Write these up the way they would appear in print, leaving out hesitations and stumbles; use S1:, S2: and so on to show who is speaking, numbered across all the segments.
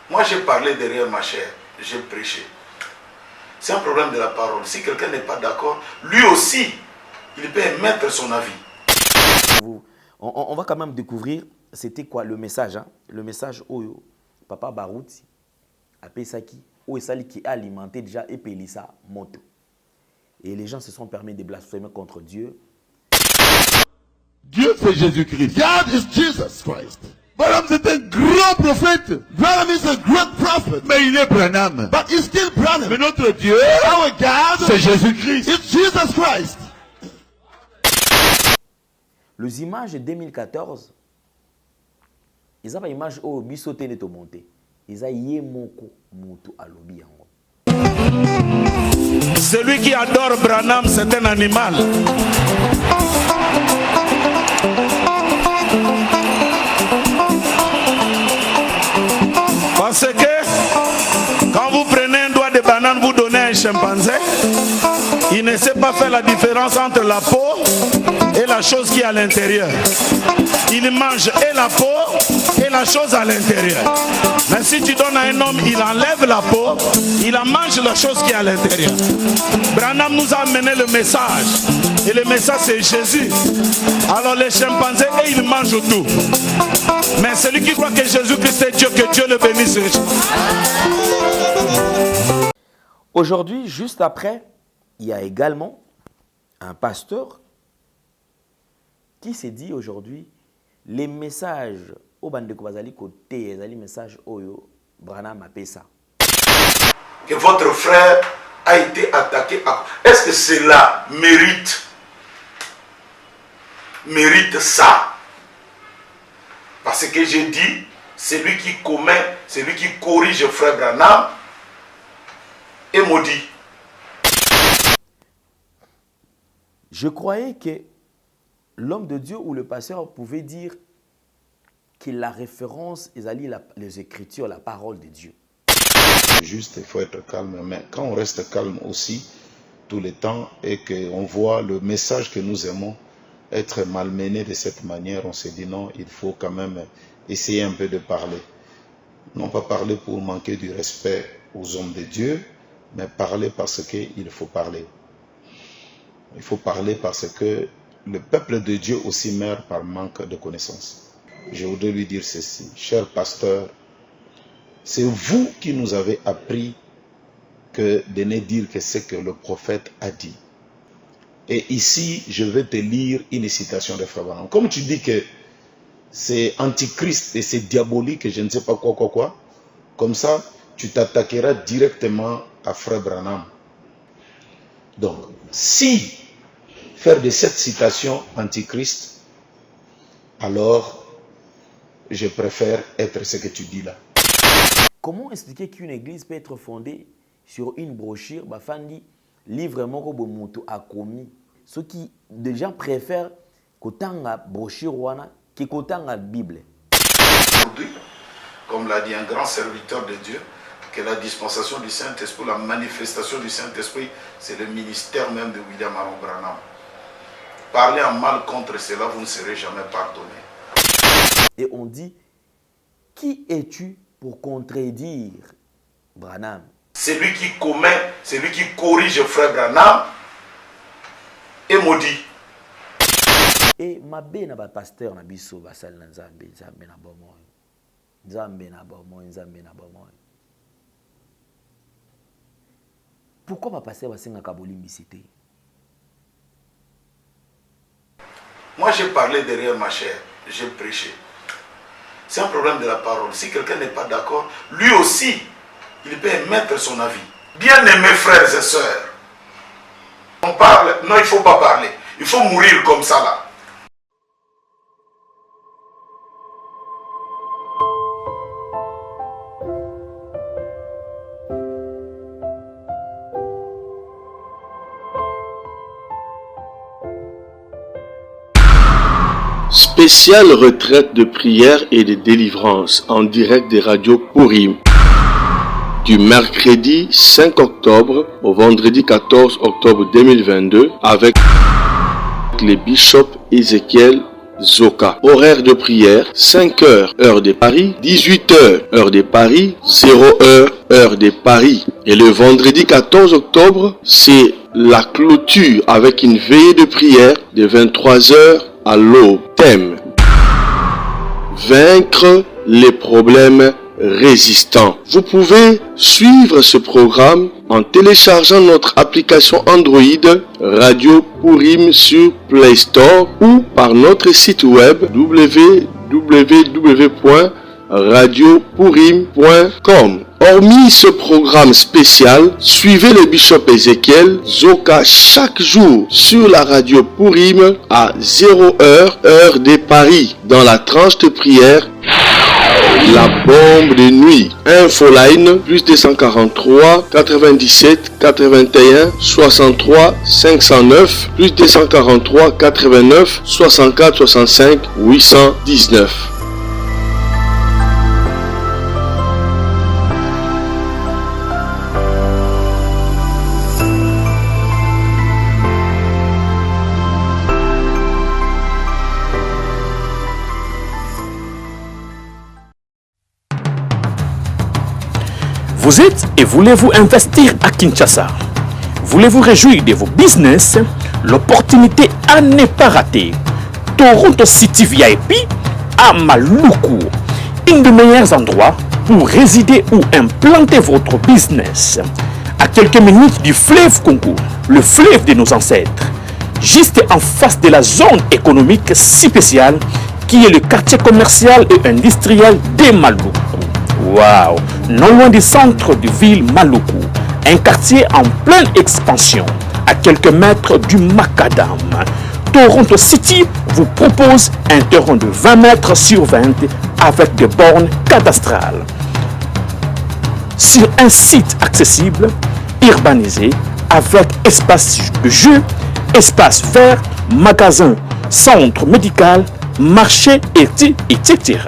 S1: Moi, j'ai parlé derrière ma chair, j'ai prêché. C'est un problème de la parole. Si quelqu'un n'est pas d'accord, lui aussi, il peut émettre son avis.
S2: On va quand même découvrir c'était quoi le message. Hein? Le message Oyo, Papa Barouti, Apesaki, Oesali qui a alimenté déjà Epelisa Moto. Et les gens se sont permis de blasphémer contre Dieu.
S3: Dieu c'est Jésus-Christ. God is Jesus Christ. Branham c'est un grand prophète. Branham is a great prophet. Mais il est Branham. But he's still Branham. Mais notre Dieu, our God, c'est Jésus-Christ. It's Jesus Christ.
S2: Les images de 2014, ils ont une image où bisoté n'est monté. Ils ont yemoko mutu alobi yango.
S4: Celui qui adore Branham, c'est un animal. Parce que quand vous prenez un doigt de banane, vous donnez à un chimpanzé, il ne sait pas faire la différence entre la peau et la chose qui est à l'intérieur. Il mange et la peau et la chose à l'intérieur. Mais si tu donnes à un homme, il enlève la peau, il en mange la chose qui est à l'intérieur. Branham nous a amené le message. Et le message c'est Jésus. Alors les chimpanzés, et ils mangent tout. Mais celui qui croit que Jésus-Christ est Dieu, que Dieu le bénisse.
S2: Aujourd'hui, juste après, il y a également un pasteur qui s'est dit aujourd'hui les messages au bandeko bazali côté les messages oyo Branham a ça.
S1: Que votre frère a été attaqué. Est-ce que cela mérite ça? Parce que j'ai dit, celui qui commet, celui qui corrige frère Branham est maudit.
S2: Je croyais que l'homme de Dieu ou le pasteur pouvait dire que la référence est les Écritures, la parole de Dieu.
S5: Juste, il faut être calme. Mais quand on reste calme aussi, tout le temps, et qu'on voit le message que nous aimons être malmené de cette manière, on se dit non, il faut quand même essayer un peu de parler. Non pas parler pour manquer du respect aux hommes de Dieu, mais parler parce qu'il faut parler. Il faut parler parce que le peuple de Dieu aussi meurt par manque de connaissances. Je voudrais lui dire ceci, cher pasteur, c'est vous qui nous avez appris que de ne dire que ce que le prophète a dit. Et ici, je vais te lire une citation de Frère Branham. Comme tu dis que c'est antichrist et c'est diabolique et je ne sais pas quoi, comme ça, tu t'attaqueras directement à Frère Branham. Donc, si faire de cette citation antichrist, alors je préfère être ce que tu dis là.
S2: Comment expliquer qu'une église peut être fondée sur une brochure, Bafandi, livre moko bomuto a commis. Ceux qui, des gens préfèrent qu'autant brochure wana qu'autant la Bible.
S1: Aujourd'hui, comme l'a dit un grand serviteur de Dieu, que la dispensation du Saint-Esprit, la manifestation du Saint-Esprit, c'est le ministère même de William Aaron Branham. Parlez en mal contre cela, vous ne serez jamais pardonné.
S2: Et on dit, qui es-tu pour contredire Branham?
S1: Celui qui commet, celui qui corrige frère Branham est maudit.
S2: Et ma bena ba pasteur na biso basal na Nzambe, Nzambe na bomoy. Nzambe na bomoy, Nzambe na bomoy. Pourquoi ma pasteur basenga kabolimbisité?
S1: Moi j'ai parlé derrière ma chair, j'ai prêché. C'est un problème de la parole. Si quelqu'un n'est pas d'accord, lui aussi, il peut émettre son avis. Bien-aimés frères et sœurs, on parle, non il ne faut pas parler. Il faut mourir comme ça là.
S6: Spéciale retraite de prière et de délivrance en direct des radios Purim. Du mercredi 5 octobre au vendredi 14 octobre 2022 avec les bishops Ézéchiel Zoka. Horaire de prière, 5 heures, heure de Paris, 18 heures, heure de Paris, 0 heure, heure de Paris. Et le vendredi 14 octobre, c'est la clôture avec une veillée de prière de 23 heures à l'aube. Thème: vaincre les problèmes résistants. Vous pouvez suivre ce programme en téléchargeant notre application Android Radio Purim sur Play Store ou par notre site web www.radiopurim.com. Hormis ce programme spécial, suivez le bishop Ézéchiel Zoka chaque jour sur la radio Purim à 0 heure, heure de Paris, dans la tranche de prière La bombe de nuit. Infoline plus 243 97 81 63 509 plus 243 89 64 65 819.
S7: Vous êtes et voulez-vous investir à Kinshasa? Voulez-vous réjouir de vos business? L'opportunité à ne pas rater. Toronto City VIP à Maluku, un des meilleurs endroits pour résider ou implanter votre business. À quelques minutes du fleuve Congo, le fleuve de nos ancêtres, juste en face de la zone économique spéciale qui est le quartier commercial et industriel de Maluku. Waouh! Non loin du centre de ville Maluku, un quartier en pleine expansion, à quelques mètres du Macadam. Toronto City vous propose un terrain de 20 mètres sur 20 avec des bornes cadastrales. Sur un site accessible, urbanisé, avec espace de jeu, espace vert, magasin, centre médical, marché, etc.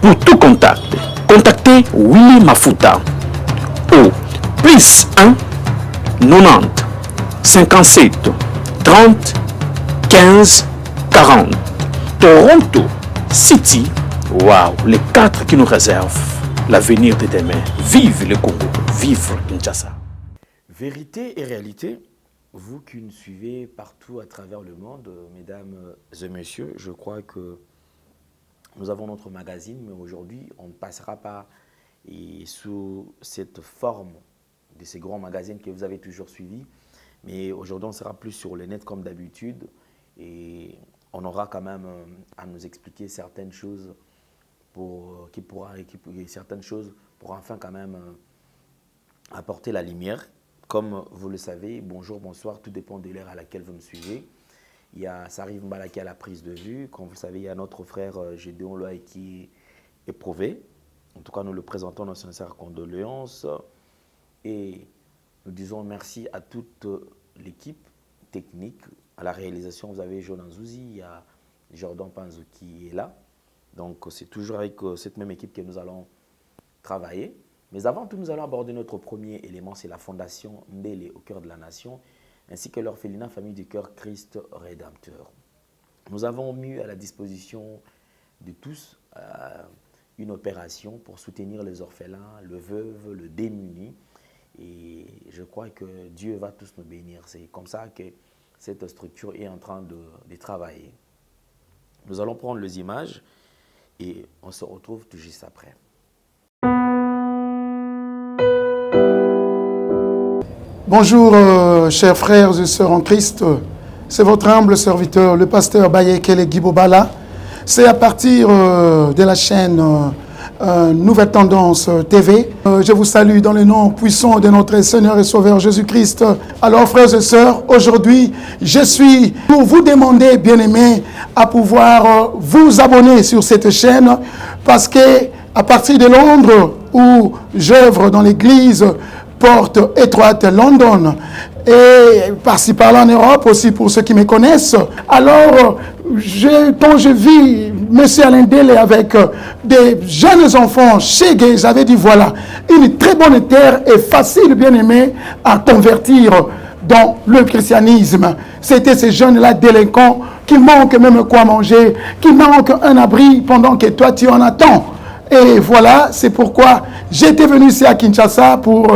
S7: Pour tout contact, contactez Willy Mafuta au plus 1 90 57 30 15 40. Toronto City, waouh, les 4 qui nous réservent l'avenir de demain. Vive le Congo, vive Kinshasa.
S2: Vérité et réalité, vous qui nous suivez partout à travers le monde, mesdames et messieurs, je crois que nous avons notre magazine, mais aujourd'hui, on ne passera pas sous cette forme de ces grands magazines que vous avez toujours suivis. Mais aujourd'hui, on sera plus sur le net comme d'habitude. Et on aura quand même à nous expliquer certaines choses pour enfin quand même apporter la lumière. Comme vous le savez, bonjour, bonsoir, tout dépend de l'heure à laquelle vous me suivez. Il y a Sarif Mbalaki à la prise de vue. Comme vous savez, il y a notre frère Gédéon Loaï qui est éprouvé. En tout cas, nous le présentons nos sincères condoléances. Et nous disons merci à toute l'équipe technique. À la réalisation, vous avez Jonan Zouzi, il y a Jordan Panzou qui est là. Donc, c'est toujours avec cette même équipe que nous allons travailler. Mais avant tout, nous allons aborder notre premier élément, c'est la fondation Mbele au cœur de la nation, ainsi que l'orphelinat Famille du Cœur Christ Rédempteur. Nous avons mis à la disposition de tous une opération pour soutenir les orphelins, le veuve, le démuni. Et je crois que Dieu va tous nous bénir. C'est comme ça que cette structure est en train de travailler. Nous allons prendre les images et on se retrouve tout juste après.
S8: Bonjour, chers frères et sœurs en Christ. C'est votre humble serviteur, le pasteur Bayekele Guibobala. C'est à partir de la chaîne Nouvelle Tendance TV. Je vous salue dans le nom puissant de notre Seigneur et Sauveur Jésus-Christ. Alors, frères et sœurs, aujourd'hui, je suis pour vous demander, bien-aimés, à pouvoir vous abonner sur cette chaîne parce que à partir de Londres, où j'œuvre dans l'église Porte Étroite London, et par-ci par-là en Europe aussi pour ceux qui me connaissent. Alors, quand je vis M. Alain Dele avec des jeunes enfants chez Gay, j'avais dit voilà, une très bonne terre et facile, bien aimé, à convertir dans le christianisme. C'était ces jeunes-là délinquants qui manquent même quoi manger, qui manquent un abri pendant que toi tu en attends. Et voilà, c'est pourquoi j'étais venu ici à Kinshasa pour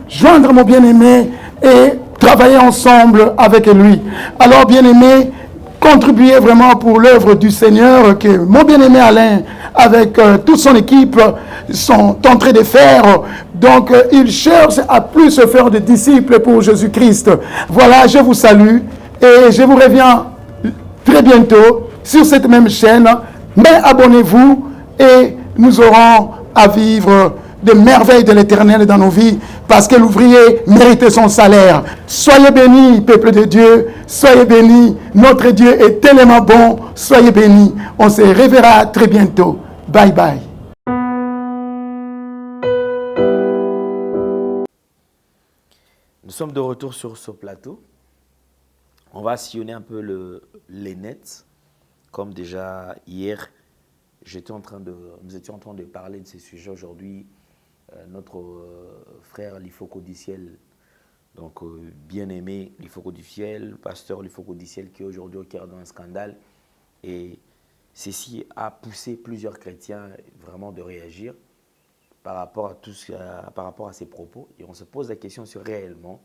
S8: joindre mon bien-aimé et travailler ensemble avec lui. Alors, bien-aimé, contribuez vraiment pour l'œuvre du Seigneur que mon bien-aimé Alain, avec toute son équipe, sont en train de faire. Donc, il cherche à plus se faire de disciples pour Jésus-Christ. Voilà, je vous salue et je vous reviens très bientôt sur cette même chaîne. Mais abonnez-vous et nous aurons à vivre de merveilles de l'Éternel dans nos vies, parce que l'ouvrier mérite son salaire. Soyez bénis, peuple de Dieu, soyez bénis, notre Dieu est tellement bon, soyez bénis. On se reverra très bientôt. Bye bye.
S2: Nous sommes de retour sur ce plateau. On va sillonner un peu les nets, comme déjà hier, nous étions en train de parler de ces sujets aujourd'hui. Notre frère Lifoko Diciel, donc bien-aimé Lifoko Diciel, pasteur Lifoko Diciel, qui est aujourd'hui au cœur d'un scandale. Et ceci a poussé plusieurs chrétiens vraiment de réagir par rapport à ces propos. Et on se pose la question sur réellement,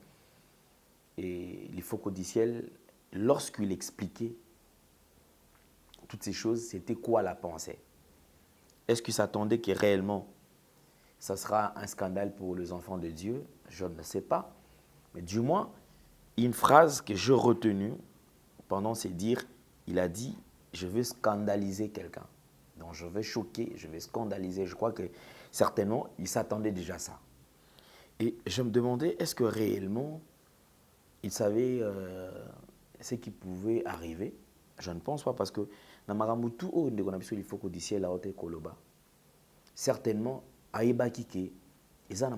S2: et Lifoko Diciel, lorsqu'il expliquait toutes ces choses, c'était quoi la pensée? Est-ce qu'il s'attendait que réellement ça sera un scandale pour les enfants de Dieu? Je ne sais pas. Mais du moins, une phrase que j'ai retenue pendant ces dires, il a dit « Je veux scandaliser quelqu'un ». Donc je vais choquer, je vais scandaliser. Je crois que certainement, il s'attendait déjà à ça. Et je me demandais, est-ce que réellement, il savait ce qui pouvait arriver? Je ne pense pas, parce que dans Maramutu, il faut qu'on dise la haute Koloba. Certainement, Aïbakike, et ça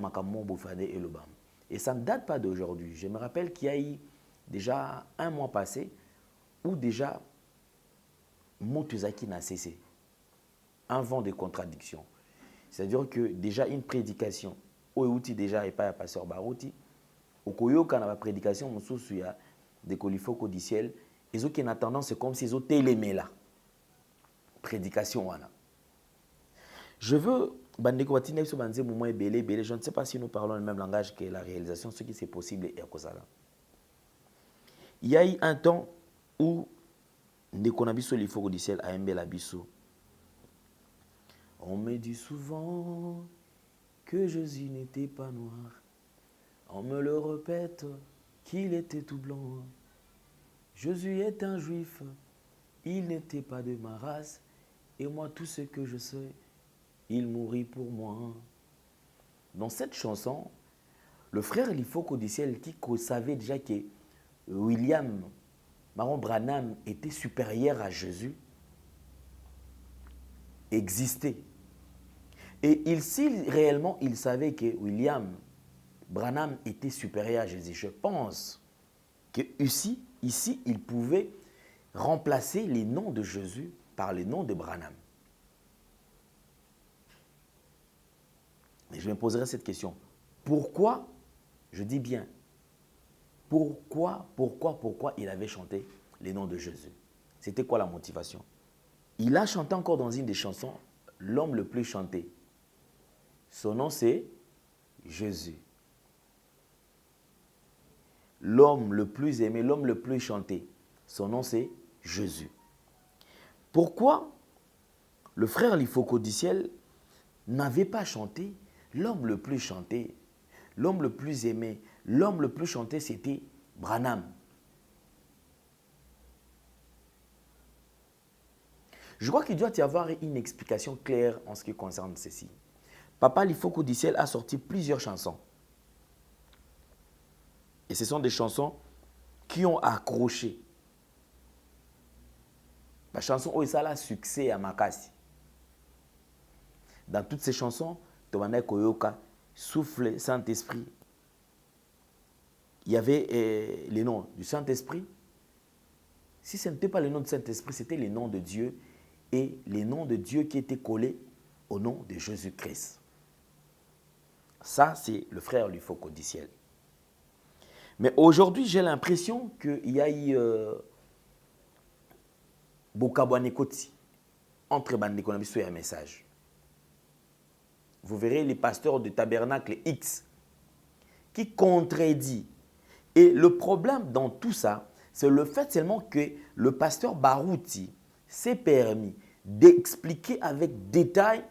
S2: et ça ne date pas d'aujourd'hui. Je me rappelle qu'il y a eu déjà un mois passé où déjà Motuzaki n'a cessé. Un vent de contradiction. C'est-à-dire que déjà une prédication, où déjà et pas à pasteur Barouti, au Koyoka na prédication, mon sous il y a des colifos du ciel, et qui ont tendance, c'est comme s'ils ont télémé là. Prédication wana. Je veux je ne sais pas si nous parlons le même langage que la réalisation, ce qui c'est possible et à cause là. Il y a eu un temps où Ndekonabiso Lifoko du ciel a aimé la biso. On me dit souvent que Jésus n'était pas noir. On me le répète qu'il était tout blanc. Jésus est un juif, il n'était pas de ma race. Et moi, tout ce que je sais, il mourit pour moi. Dans cette chanson, le frère Lifoko du ciel, qui savait déjà que William Maron Branham était supérieur à Jésus, existait. Et si réellement il savait que William Branham était supérieur à Jésus, je pense que ici il pouvait remplacer les noms de Jésus par les noms de Branham. Et je me poserai cette question. Pourquoi, je dis bien, pourquoi il avait chanté les noms de Jésus? C'était quoi la motivation? Il a chanté encore dans une des chansons l'homme le plus chanté. Son nom, c'est Jésus. L'homme le plus aimé, l'homme le plus chanté. Son nom, c'est Jésus. Pourquoi le frère Lifoko du ciel n'avait pas chanté l'homme le plus chanté, l'homme le plus aimé, l'homme le plus chanté, c'était Branham. Je crois qu'il doit y avoir une explication claire en ce qui concerne ceci. Papa Lifoko du ciel a sorti plusieurs chansons. Et ce sont des chansons qui ont accroché. La chanson où ça a succès à Makasi. Dans toutes ces chansons, Tomane Koyoka, Souffle, Saint-Esprit. Il y avait les noms du Saint-Esprit. Si ce n'était pas le nom du Saint-Esprit, c'était les noms de Dieu et les noms de Dieu qui étaient collés au nom de Jésus-Christ. Ça, c'est le frère Lifoko du ciel. Mais aujourd'hui, j'ai l'impression qu'il y a eu Bokabouanekoti entre Bandekonabiso et un message. Vous verrez les pasteurs de Tabernacle X qui contredit. Et le problème dans tout ça, c'est le fait seulement que le pasteur Barouti s'est permis d'expliquer avec détail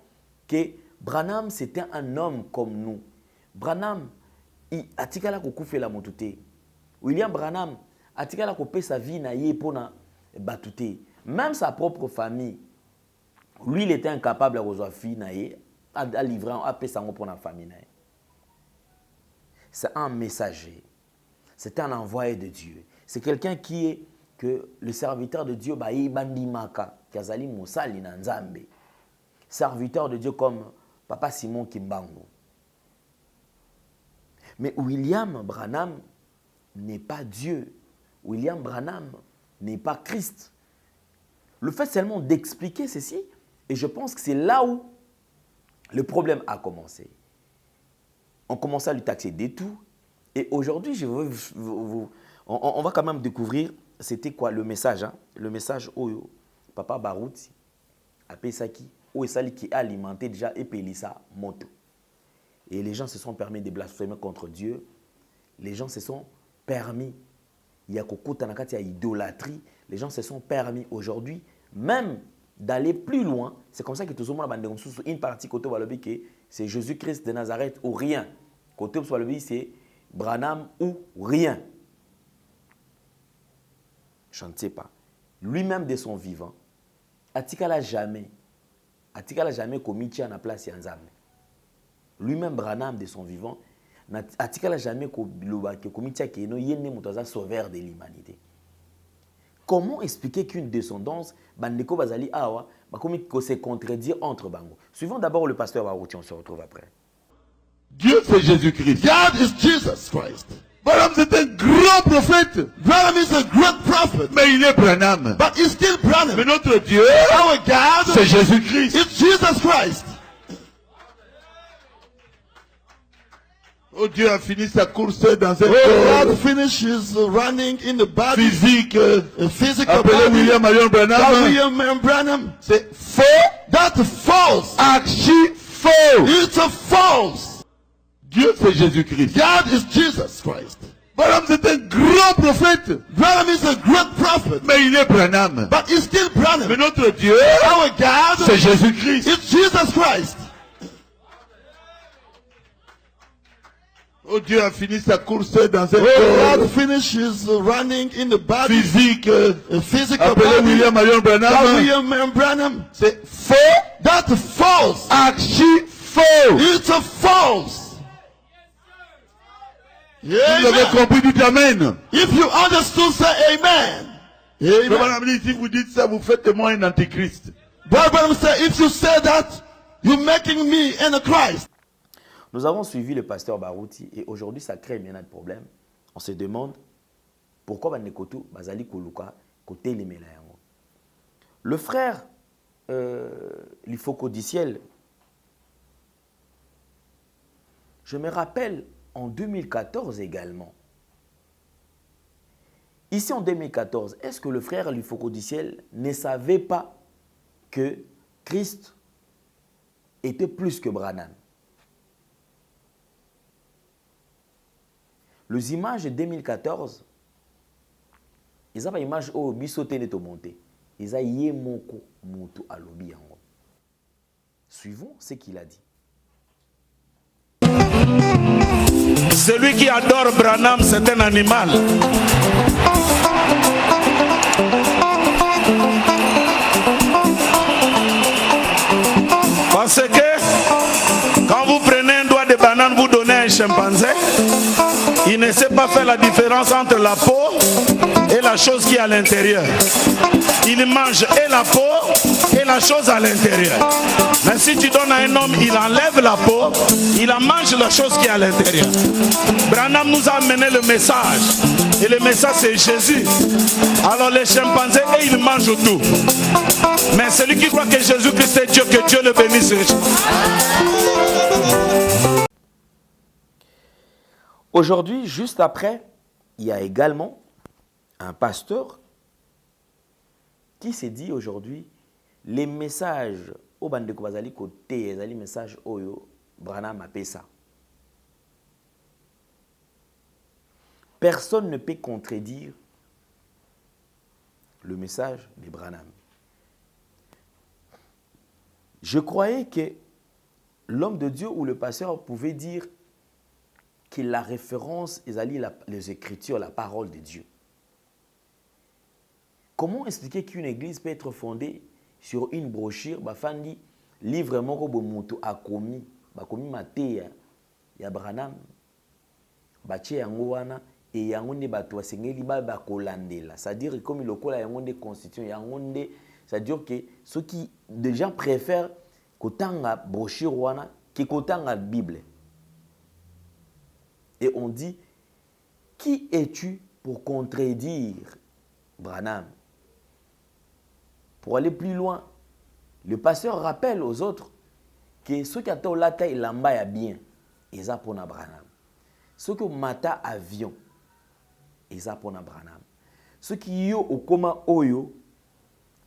S2: que Branham, c'était un homme comme nous. Branham, atikala kokufe la motute. William Branham, atikala kopé sa vie na ye pona batute. Même sa propre famille, lui, il était incapable de avoir fille na ye, à livrer, à payer sa pour la famille. C'est un messager. C'est un envoyé de Dieu. C'est quelqu'un qui est que le serviteur de Dieu, bandimaka, kazali mosali na nzambe. Serviteur de Dieu comme Papa Simon Kimbangu. Mais William Branham n'est pas Dieu. William Branham n'est pas Christ. Le fait seulement d'expliquer ceci, et je pense que c'est là où le problème a commencé. On commence à lui taxer des tout. Et aujourd'hui, on va quand même découvrir c'était quoi le message. Hein? Le message où Papa Barouti a payé ça où est qui a alimenté déjà et payé ça moto. Et les gens se sont permis de blasphémer contre Dieu. Les gens se sont permis. Il y a il y a idolâtrie. Les gens se sont permis aujourd'hui même d'aller plus loin. C'est comme ça que tout le monde a une partie côté que c'est Jésus-Christ de Nazareth ou rien. Côté c'est Branham ou rien. Je ne sais pas. Lui-même de son vivant, Atikala jamais commis à la place Yanzame. Lui-même Branham de son vivant, Atikala jamais commis à qui est sauveur de l'humanité. Comment expliquer qu'une descendance, Bandeko Bazali Awa, se contredire entre Bango? Suivons d'abord le pasteur Barouti, on se retrouve après.
S3: Dieu c'est Jésus-Christ. God is Jesus Christ. Branham c'est un grand prophète. Branham is a great prophet. Mais il est Branham. But he's still Branham. Mais notre Dieu, our God, c'est Jésus-Christ. It's Jesus Christ. Oh, Dieu a fini sa course dans un corps. God finishes running in the body. Physique. Physical appelé body. William Marion Branham. William Branham. C'est faux. That's false. Archi faux. It's a false. Dieu c'est Jésus-Christ. God is Jesus Christ. Branham c'est un grand prophète. Branham is a great prophet. Mais il est Branham. But he's still Branham. Mais notre Dieu, our God, c'est Jésus-Christ. It's Jesus Christ. Oh, Dieu a fini sa course dans un corps. God finishes running in the body. Physique. Physical appelé body. William Marion Branham. William Branham. C'est faux. That's false. Archi faux. It's a false. Vous avez compris, dites Amen. If you understood, say Amen. Amen. Si vous dites ça, vous faites de moi un antichrist. Bible says, if you say that, you're making me an Christ.
S2: Nous avons suivi le pasteur Barouti et aujourd'hui, ça crée bien un problème. On se demande pourquoi Banekoto Bazali Koluka côté les Mélayango. Le frère Lifoko du ciel, je me rappelle en 2014 également. Ici en 2014, est-ce que le frère Lifoko du ciel ne savait pas que Christ était plus que Branham. Les images de 2014, ils ont une image où bisoté n'est monté. Ils ont yemoko mutu alobi yango. Suivons ce qu'il a dit.
S4: Celui qui adore Branham, c'est un animal. Parce que quand vous prenez un doigt de banane, vous donnez à un chimpanzé, il ne sait pas faire la différence entre la peau et la chose qui est à l'intérieur. Il mange et la peau et la chose à l'intérieur. Mais si tu donnes à un homme, il enlève la peau, il en mange la chose qui est à l'intérieur. Branham nous a amené le message. Et le message c'est Jésus. Alors les chimpanzés, et ils mangent tout. Mais celui qui croit que Jésus-Christ est Dieu, que Dieu le bénisse.
S2: Aujourd'hui, juste après, il y a également un pasteur qui s'est dit aujourd'hui, les messages au bandeko bazali côté, les messages oyo Branham appelle ça. Personne ne peut contredire le message de Branham. Je croyais que l'homme de Dieu ou le pasteur pouvait dire que la référence est les Écritures, la parole de Dieu. Comment expliquer qu'une église peut être fondée sur une brochure, bafandi livre moko bomuto akomi, bakomi mateya ya Branham, bache yango wana et yango ne bato asengeli ba kolandela. C'est-à-dire comme lokola yango de constitution yango nde, c'est-à-dire que ceux qui des gens préfèrent kotanga brochure wana que kotanga Bible. Et on dit, qui es-tu pour contredire Branham? Pour aller plus loin, le pasteur rappelle aux autres que ceux qui ont la taille lamba ya bien, ils ont pour Branham. Ceux qui ont mata avion, ils ont pour Branham. Ceux qui ont au coma oyo,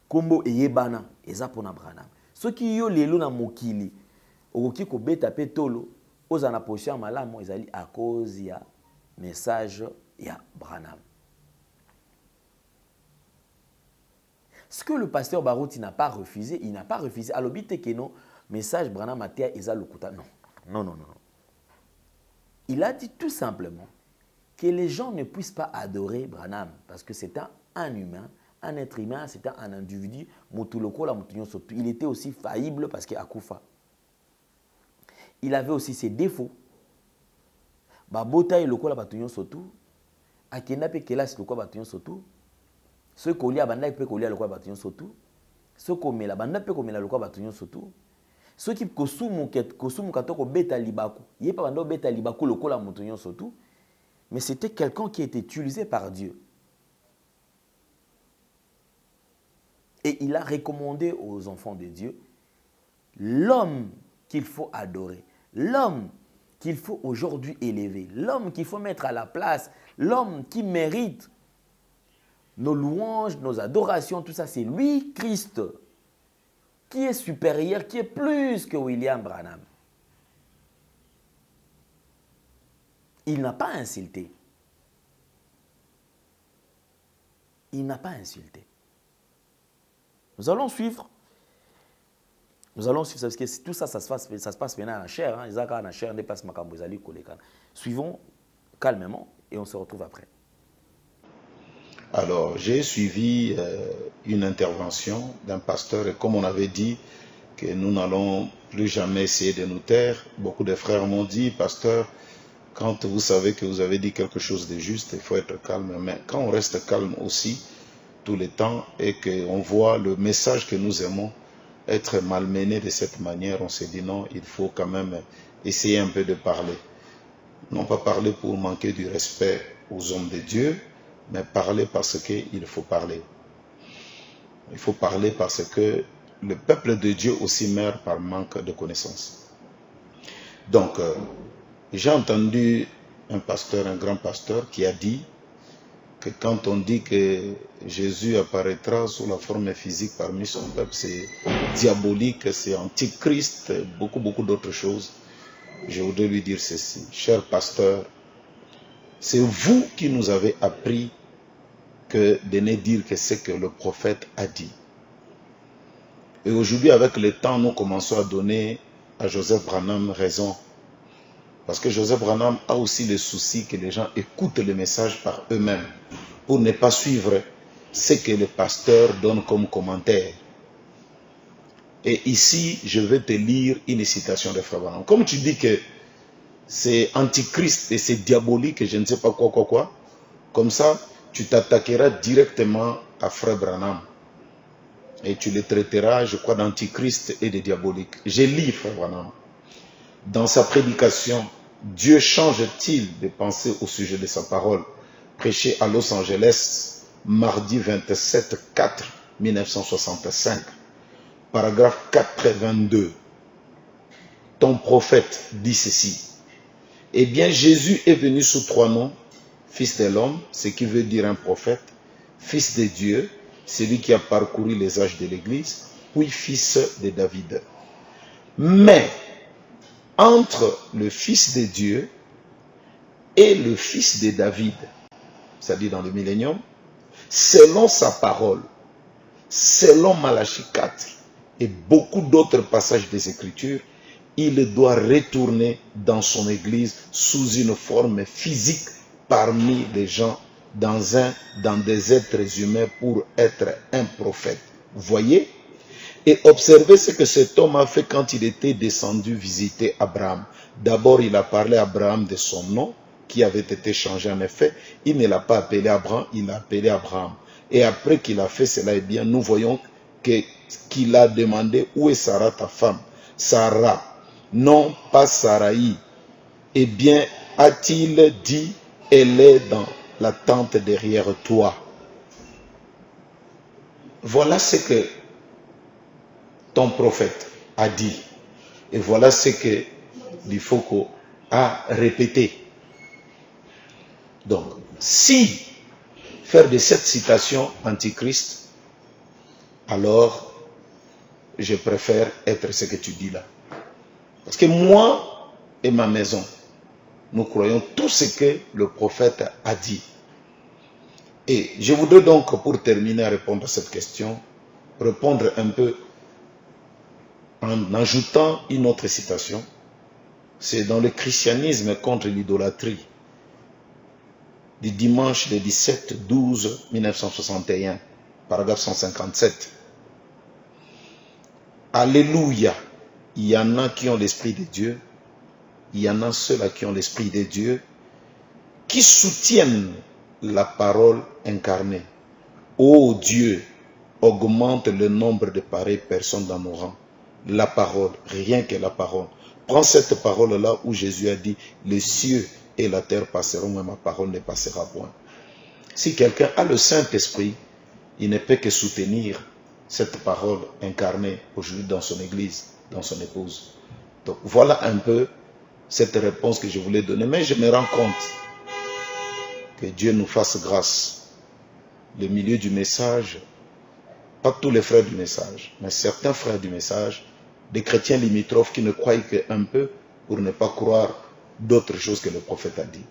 S2: kombo eyebana, ils ont pour Branham. Ceux qui ont les luna mokili, au qui ko beta petolo, aux en position malamu, ils allaient à cause ya message ya Branham. Ce que le pasteur Barouti n'a pas refusé, il n'a pas refusé. Alors, bite que non, message Branham Matea Eza Lokuta. Non, non, non, non. Il a dit tout simplement que les gens ne puissent pas adorer Branham parce que c'est un humain, un être humain, c'est un individu. Il était aussi faillible parce qu'il a Koufa. Il avait aussi ses défauts. Babota et le kola batunyo sotu. Akena pe kelas le kola batunyo sotu. Ceux qui ont lié banda peut coller le kola batunyo sotu. Ceux qui ont la banda peut coller le kola batunyo sotu. Ceux qui kosumu katoko beta libaku. Yé pas banda beta libaku le kola batunyo sotu. Mais c'était quelqu'un qui était utilisé par Dieu. Et il a recommandé aux enfants de Dieu l'homme qu'il faut adorer. L'homme qu'il faut aujourd'hui élever, l'homme qu'il faut mettre à la place, l'homme qui mérite nos louanges, nos adorations, tout ça, c'est lui, Christ, qui est supérieur, qui est plus que William Branham. Il n'a pas insulté. Il n'a pas insulté. Nous allons suivre. Nous allons suivre parce que tout ça, ça se passe maintenant en chair. Hein. En chair, suivons calmement et on se retrouve après.
S5: Alors, j'ai suivi une intervention d'un pasteur et comme on avait dit que nous n'allons plus jamais essayer de nous taire, beaucoup de frères m'ont dit, pasteur, quand vous savez que vous avez dit quelque chose de juste, il faut être calme. Mais quand on reste calme aussi, tout le temps, et qu'on voit le message que nous aimons être malmené de cette manière, on s'est dit non, il faut quand même essayer un peu de parler. Non pas parler pour manquer du respect aux hommes de Dieu, mais parler parce qu'il faut parler. Il faut parler parce que le peuple de Dieu aussi meurt par manque de connaissances. Donc, j'ai entendu un pasteur, un grand pasteur qui a dit que quand on dit que Jésus apparaîtra sous la forme physique parmi son peuple, c'est diabolique, c'est antichrist, beaucoup d'autres choses. Je voudrais lui dire ceci, cher pasteur, c'est vous qui nous avez appris que de ne dire que ce que le prophète a dit. Et aujourd'hui, avec le temps, nous commençons à donner à Joseph Branham raison. Parce que Joseph Branham a aussi le souci que les gens écoutent le message par eux-mêmes pour ne pas suivre ce que le pasteur donne comme commentaire. Et ici, je vais te lire une citation de Frère Branham. Comme tu dis que c'est antichrist et c'est diabolique, je ne sais pas quoi, comme ça, tu t'attaqueras directement à Frère Branham. Et tu le traiteras, je crois, d'antichrist et de diabolique. Je lis Frère Branham. Dans sa prédication, Dieu change-t-il de pensée au sujet de sa parole, prêchée à Los Angeles, mardi 27/4/1965, paragraphe 82. Ton prophète dit ceci. Eh bien, Jésus est venu sous 3 noms, fils de l'homme, ce qui veut dire un prophète, fils de Dieu, celui qui a parcouru les âges de l'Église, puis fils de David. Mais, entre le fils de Dieu et le fils de David, c'est-à-dire dans le millénium, selon sa parole, selon Malachie 4 et beaucoup d'autres passages des Écritures, il doit retourner dans son église sous une forme physique parmi les gens, dans des êtres humains pour être un prophète. Voyez? Et observez ce que cet homme a fait quand il était descendu visiter Abraham. D'abord, il a parlé à Abraham de son nom, qui avait été changé en effet. Il ne l'a pas appelé Abraham, il l'a appelé Abraham. Et après qu'il a fait cela, eh bien, nous voyons qu'il a demandé, où est Sarah ta femme? Sarah, non pas Saraï. Eh bien, a-t-il dit, elle est dans la tente derrière toi. Voilà ce que ton prophète a dit. Et voilà ce que Lifoko a répété. Donc, si faire de cette citation antichrist, alors je préfère être ce que tu dis là. Parce que moi et ma maison, nous croyons tout ce que le prophète a dit. Et je voudrais donc, pour terminer à répondre à cette question, répondre un peu en ajoutant une autre citation. C'est dans le christianisme contre l'idolâtrie du dimanche le 17/12/1961, paragraphe 157. Alléluia, il y en a qui ont l'Esprit de Dieu, il y en a ceux-là qui ont l'Esprit de Dieu, qui soutiennent la parole incarnée. Ô Dieu, augmente le nombre de pareilles personnes dans nos rangs. La parole, rien que la parole. Prends cette parole-là où Jésus a dit, les cieux et la terre passeront, mais ma parole ne passera point. Si quelqu'un a le Saint-Esprit, il ne peut que soutenir cette parole incarnée aujourd'hui dans son église, dans son épouse. Donc voilà un peu cette réponse que je voulais donner. Mais je me rends compte que Dieu nous fasse grâce. Le milieu du message, pas tous les frères du message, mais certains frères du message, des chrétiens limitrophes qui ne croient qu'un peu pour ne pas croire d'autres choses que le prophète a dit.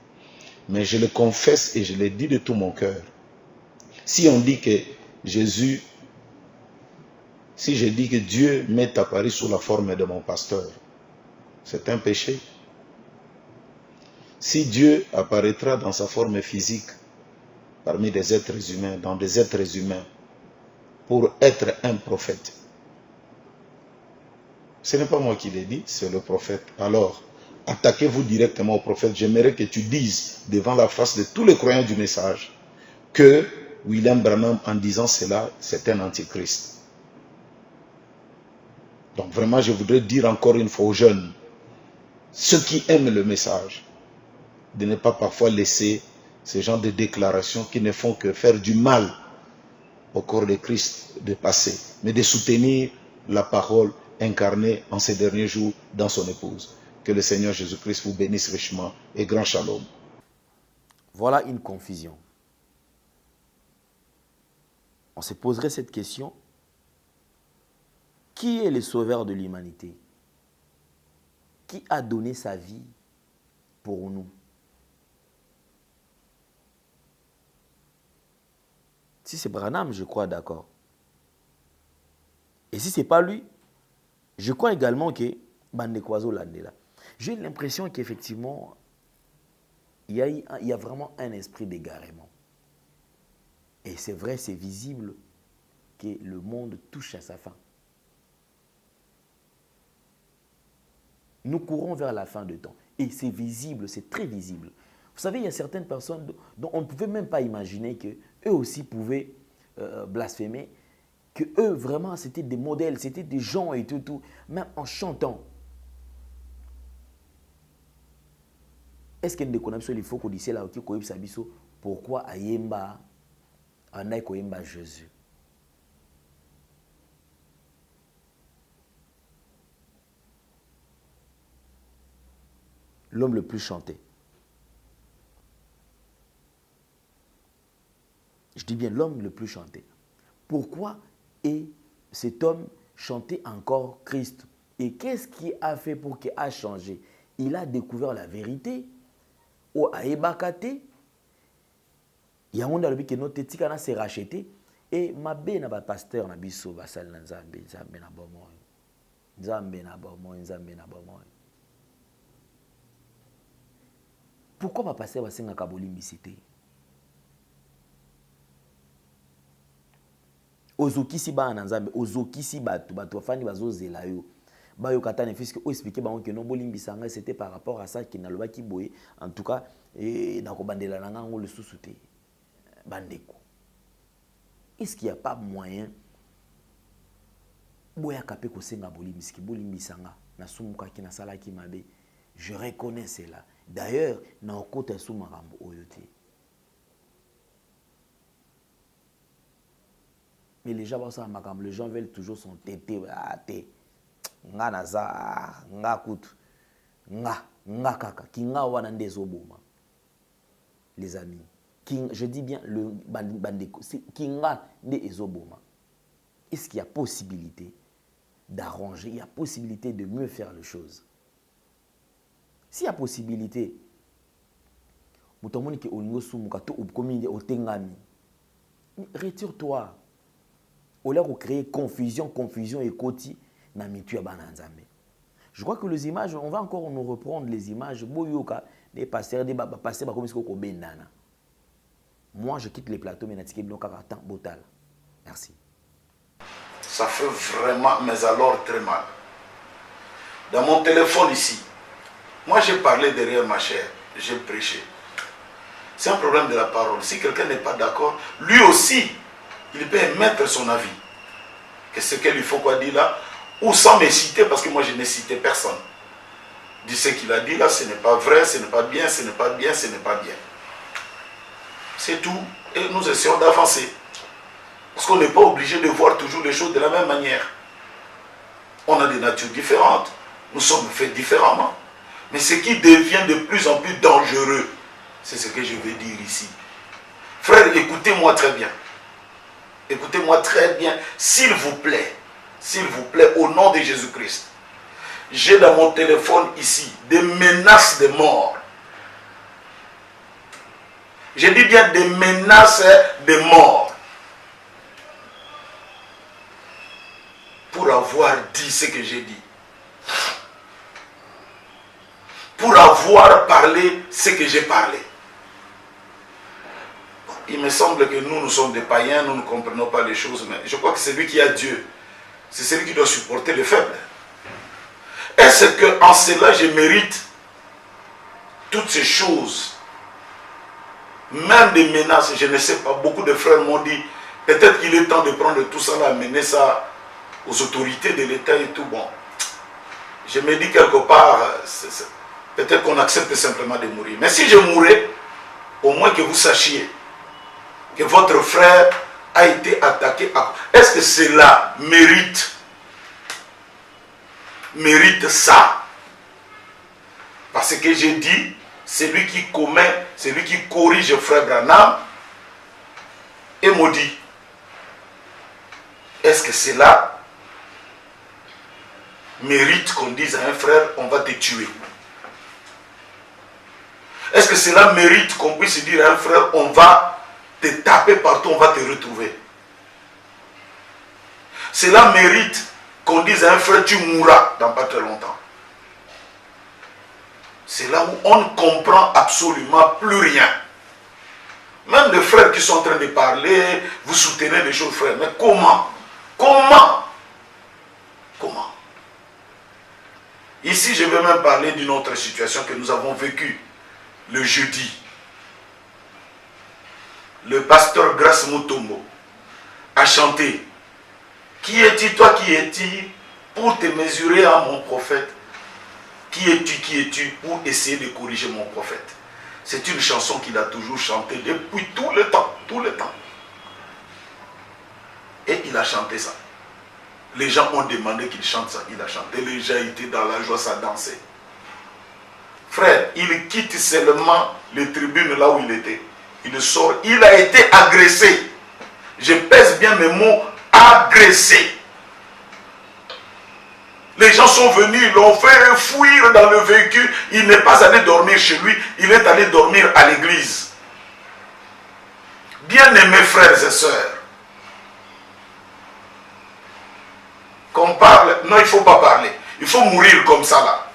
S5: Mais je le confesse et je le dis de tout mon cœur. Si on dit que Jésus, si je dis que Dieu m'est apparu sous la forme de mon pasteur, c'est un péché. Si Dieu apparaîtra dans sa forme physique parmi des êtres humains, dans des êtres humains, pour être un prophète, ce n'est pas moi qui l'ai dit, c'est le prophète. Alors, attaquez-vous directement au prophète. J'aimerais que tu dises devant la face de tous les croyants du message que William Branham, en disant cela, c'est un antichrist. Donc vraiment, je voudrais dire encore une fois aux jeunes, ceux qui aiment le message, de ne pas parfois laisser ce genre de déclarations qui ne font que faire du mal au corps de Christ de passer, mais de soutenir la parole incarnée en ces derniers jours dans son épouse. Que le Seigneur Jésus-Christ vous bénisse richement et grand shalom.
S2: Voilà une confusion. on se poserait cette question. Qui est le sauveur de l'humanité? Qui a donné sa vie pour nous? Si c'est Branham, je crois, d'accord. Et si ce n'est pas lui, je crois également que Bandekwazo Landela. J'ai l'impression qu'effectivement, il y a vraiment un esprit d'égarement. Et c'est vrai, c'est visible que le monde touche à sa fin. Nous courons vers la fin de temps. Et c'est visible, c'est très visible. Vous savez, il y a certaines personnes dont on ne pouvait même pas imaginer qu'eux aussi pouvaient blasphémer, que eux vraiment c'était des modèles, c'était des gens et tout, même en chantant. Est-ce qu'il y a des connexions, il faut qu'on dise là, pourquoi Ayemba, Anaï Koyemba Jésus? L'homme le plus chanté. Je dis bien l'homme le plus chanté. Pourquoi est cet homme chanté encore Christ? Et qu'est-ce qui a fait pour qu'il a changé? Il a découvert la vérité. Au Aébakate, il y a un monde qui notre tika s'est racheté. Et ma belle na pasteur na biso basal na Nzambe, Nzambe na bomo. Nzambe na bomo, Nzambe na bomo. Pourquoi ma pasteur basenga kabolimbisité? Ozokisi ba na Nzambe, ozokisi batu fani bazozela yo. Ba yo katane fiske o expliquer ba on que non bolimbisanga c'était par rapport à ça qui na loba ki boye en tout cas et na ko bandela na ngango le sous-souté bandeko. Est-ce qu'il n'y a pas moyen boya kapé ko senga bolimbiski bolimbisanga na sumuka ki na sala ki mabe? Je reconnais cela. D'ailleurs, na okota sumarambo oyote. Mais les gens veulent toujours son tété. Nga naza, nga kutu, nga kaka, ki nga wana ndezoboma. Les amis, je dis bien le bandeko, ki nga ndezoboma. Est-ce qu'il y a possibilité d'arranger, il y a possibilité de mieux faire les choses? S'il y a possibilité, retire-toi. Au lieu de créer confusion et koti. Je crois que les images, on va encore nous reprendre les images. Des pasteurs, des pasteurs, moi, je quitte les plateaux, mais merci.
S1: Ça fait vraiment, mais alors très mal. Dans mon téléphone ici, moi j'ai parlé derrière ma chair, j'ai prêché. C'est un problème de la parole. Si quelqu'un n'est pas d'accord, lui aussi, il peut émettre son avis. Qu'est-ce qu'il faut quoi dire là? Ou sans me citer, parce que moi je n'ai cité personne. Dit ce qu'il a dit là, ce n'est pas vrai, ce n'est pas bien, ce n'est pas bien, ce n'est pas bien. C'est tout. Et nous essayons d'avancer. Parce qu'on n'est pas obligé de voir toujours les choses de la même manière. On a des natures différentes. Nous sommes faits différemment. Mais ce qui devient de plus en plus dangereux, c'est ce que je veux dire ici. Frère, écoutez-moi très bien. Écoutez-moi très bien, s'il vous plaît, au nom de Jésus-Christ. J'ai dans mon téléphone ici des menaces de mort. Je dis bien des menaces de mort. Pour avoir dit ce que j'ai dit. Pour avoir parlé ce que j'ai parlé. Il me semble que nous sommes des païens, nous ne comprenons pas les choses, mais je crois que c'est lui qui a Dieu. C'est celui qui doit supporter les faibles. Est-ce qu'en cela, je mérite toutes ces choses? Même des menaces, je ne sais pas, beaucoup de frères m'ont dit, peut-être qu'il est temps de prendre tout ça, amener ça aux autorités de l'État et tout. Bon, je me dis quelque part, peut-être qu'on accepte simplement de mourir. Mais si je mourais, au moins que vous sachiez que votre frère a été attaqué. Est-ce que cela mérite ça? Parce que j'ai dit, celui qui commet, celui qui corrige frère Branham est maudit. Est-ce que cela mérite qu'on dise à un frère, on va te tuer? Est-ce que cela mérite qu'on puisse dire à un frère, on va te taper partout, on va te retrouver? Cela mérite qu'on dise à un frère, tu mourras dans pas très longtemps. C'est là où on ne comprend absolument plus rien. Même les frères qui sont en train de parler, vous soutenez les choses, frères. Mais comment? Comment? Comment? Ici, je vais même parler d'une autre situation que nous avons vécue le jeudi. Le pasteur Grace Mutombo a chanté. Qui es-tu, toi, qui es-tu, pour te mesurer à mon prophète? Qui es-tu pour essayer de corriger mon prophète? C'est une chanson qu'il a toujours chantée depuis tout le temps, tout le temps. Et il a chanté ça. Les gens ont demandé qu'il chante ça, il a chanté. Les gens étaient dans la joie, ça dansait. Frère, il quitte seulement les tribunes là où il était. Il sort, il a été agressé. Je pèse bien mes mots, agressé. Les gens sont venus, ils l'ont fait fuir dans le véhicule. Il n'est pas allé dormir chez lui, il est allé dormir à l'église. Bien-aimés frères et sœurs, qu'on parle, non, il ne faut pas parler. Il faut mourir comme ça là.